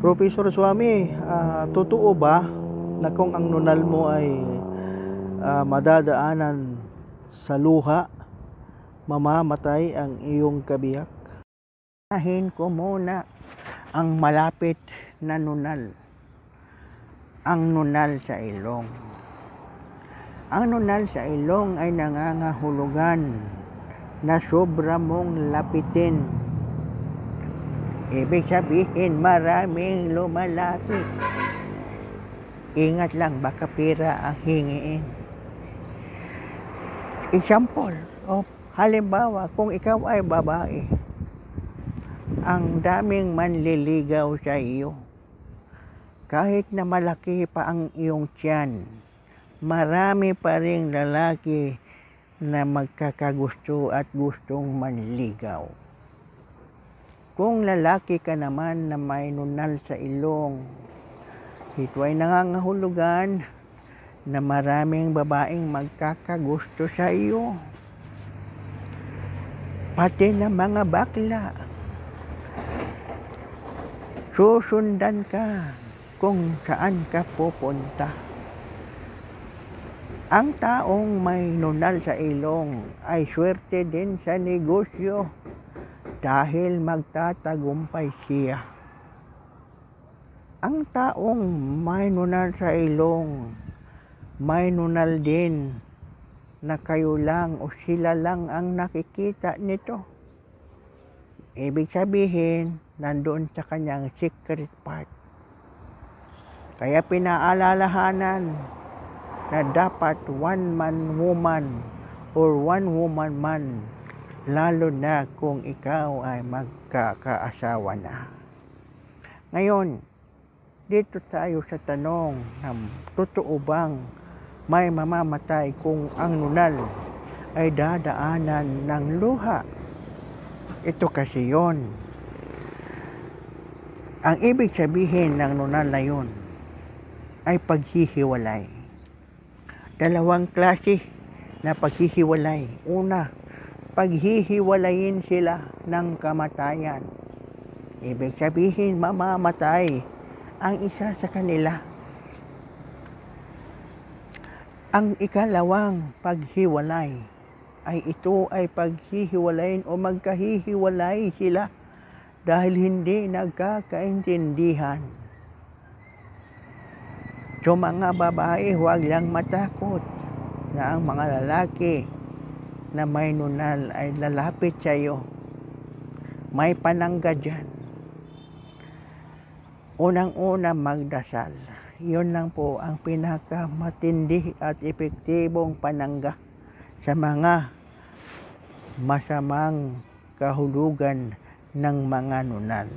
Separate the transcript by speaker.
Speaker 1: Professor Swami, totoo ba na kung ang nunal mo ay madadaanan sa luha, mamamatay ang iyong kabiyak? Unahin ko muna ang malapit na nunal, ang nunal sa ilong. Ang nunal sa ilong ay nangangahulugan na sobra mong lapitin. Ibig sabihin, maraming lumalapit. Ingat lang, baka pera ang hingiin. Example, halimbawa, kung ikaw ay babae, ang daming manliligaw sa iyo. Kahit na malaki pa ang iyong tiyan, marami pa ring lalaki na magkakagusto at gustong manligaw. Kung lalaki ka naman na may nunal sa ilong, ito ay nangangahulugan na maraming babaeng magkakagusto sa iyo. Pati na mga bakla. Susundan ka kung saan ka pupunta. Ang taong may nunal sa ilong ay swerte din sa negosyo dahil magtatagumpay siya. Ang taong may nunal sa ilong, may nunal din na kayo lang o sila lang ang nakikita nito. Ibig sabihin, nandoon sa kanyang secret part. Kaya pinaalalahanan na dapat one man woman or one woman man, lalo na kung ikaw ay magkakaasawa na. Ngayon, dito tayo sa tanong na totoo bang may mamamatay kung ang nunal ay dadaanan ng luha? Ito kasi yon. Ang ibig sabihin ng nunal na yun ay paghihiwalay. Dalawang klase na paghihiwalay. Una, paghihiwalayin sila ng kamatayan. Ibig sabihin, mamamatay ang isa sa kanila. Ang ikalawang paghiwalay ay ito ay paghihiwalayin o magkahihiwalay sila dahil hindi nagkakaintindihan. So mga babae, huwag lang matakot na ang mga lalaki na may nunal ay lalapit sa iyo. May panangga dyan. Unang-una, magdasal. Yun lang po ang pinakamatindi at epektibong panangga sa mga masamang kahulugan ng mga nunal.